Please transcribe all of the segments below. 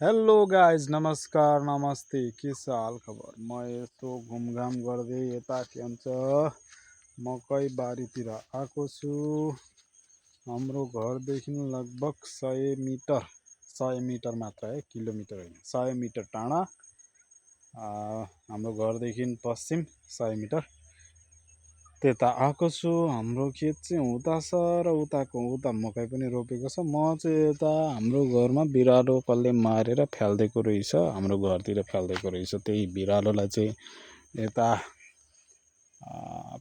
Hello guys, नमस्कार नमस्ते। के छ हाल खबर? म यसो घुमघाम गर्दै यता के भन्छ मकै बारीतिर आएको छु। हाम्रो घरदेखि लगभग 100 मिटर मात्र है, किलोमिटर होइन, 100 मिटर टाढा। हाम्रो घरदेखि पश्चिम 100 मिटर त्यता आएको छु। हाम्रो खेत चाहिँ उता छ र उता मकै पनि रोपेको छ। म चाहिँ यता हाम्रो घरमा बिरालो कसले मारेर फ्यालिदिएको रहेछ, हाम्रो घरतिर फ्यालिदिएको रहेछ। त्यही बिरालोलाई चाहिँ यता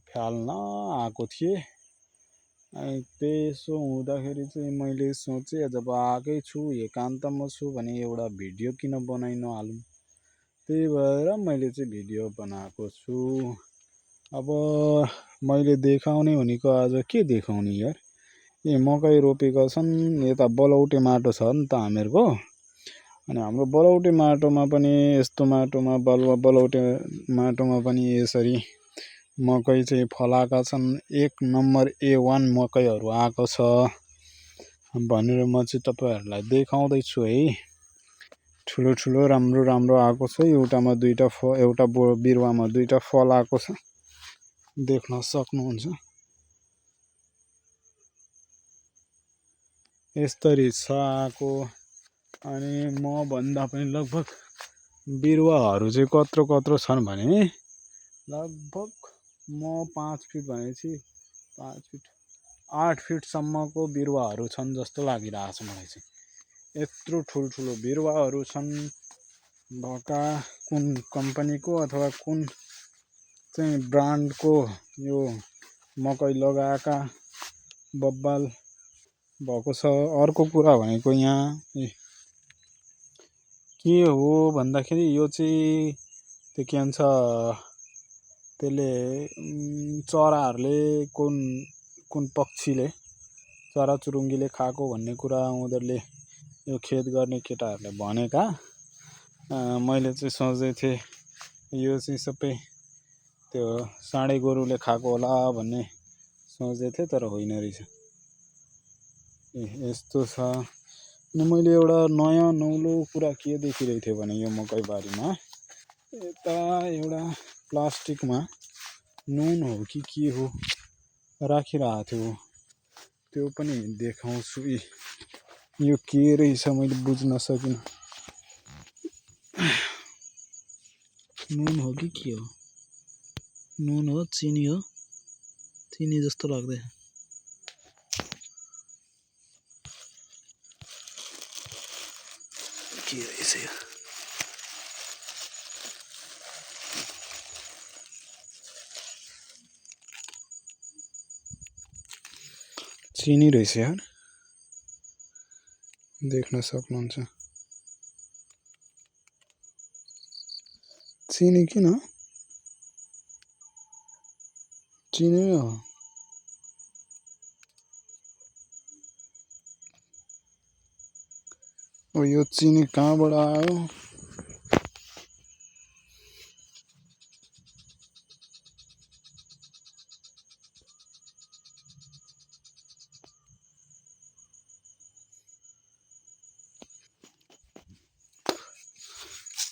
फ्याल्न आएको थिएँ। अनि त्यसो हुँदाखेरि चाहिँ मैले सोचेँ जब आएकै छु, एकान्तमा छु भने एउटा भिडियो किन बनाइ नहालौँ। त्यही भएर मैले चाहिँ भिडियो बनाएको छु। अब मैले देखाउने भनेको आज के देखाउने यार, मकै रोपेका छन्। यता बलौटे माटो छ नि त हामीहरूको। अनि हाम्रो बलौटे माटोमा पनि यस्तो माटोमा बलौटे माटोमा पनि यसरी मकै चाहिँ फलाएका छन्। 1 नम्बर A1 मकैहरू आएको छ भनेर म चाहिँ तपाईँहरूलाई देखाउँदैछु है। ठुलो ठुलो राम्रो राम्रो आएको छ। एउटामा 2टा एउटा बिरुवामा 2टा फल आएको छ, देख्न सक्नुहुन्छ। यस्तरी छ आएको। अनि म भन्दा पनि लगभग बिरुवाहरू चाहिँ कत्रो छन् भने लगभग म 5 फिट भनेपछि 5 फिट 8 फिटसम्मको बिरुवाहरू छन् जस्तो लागिरहेको छ मलाई चाहिँ। यत्रो ठुल्ठुलो बिरुवाहरू छन्। भका कुन कम्पनीको अथवा कुन चाहिँ ब्रान्डको यो मकै लगाएका बब्बाल भएको छ। अर्को कुरा भनेको यहाँ के हो भन्दाखेरि यो चाहिँ त्यो के भन्छ त्यसले चराहरूले कुन पक्षीले चराचुरुङ्गीले खाएको भन्ने कुरा उनीहरूले यो खेत गर्ने केटाहरूले भनेका। मैले चाहिँ सोच्दै थिएँ यो चाहिँ सबै त्यो साँडे गोरुले खाएको होला भन्ने सोच्दै थिएँ, तर होइन रहेछ। यस्तो छ। अनि मैले एउटा नयाँ नौलो कुरा के देखिरहेको थिएँ भने यो मकै बारीमा यता एउटा प्लास्टिकमा नुन हो कि के हो राखिरहेको थियो। त्यो पनि देखाउँछु। यो के रहेछ मैले बुझ्न सकिनँ। नुन हो कि के हो? नुन हो, चिनी हो? चिनी जस्तो लाग्दै के रहेछ यो? चिनी रहेछ यार, देख्न सक्नुहुन्छ। चिनी किन? चिनी नै हो। यो चिनी कहाँबाट आयो?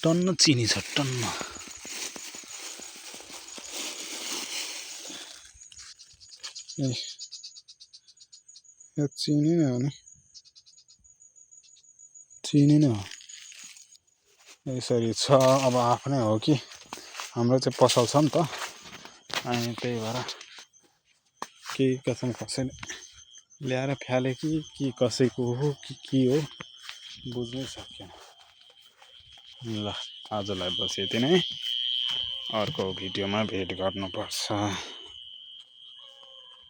टन्न चिनी छ, टन्न। यो चिनी नै हो नि, चिनी नै हो। यसरी छ। अब आफ्नै हो कि हाम्रो चाहिँ पसल छ नि त, अनि त्यही भएर केही कसम कसैले ल्याएर फ्याले कि कसैको हो कि के हो बुझ्नै सकिएन। ल, आजलाई बस यति नै। अर्को भिडियोमा भेट गर्नुपर्छ।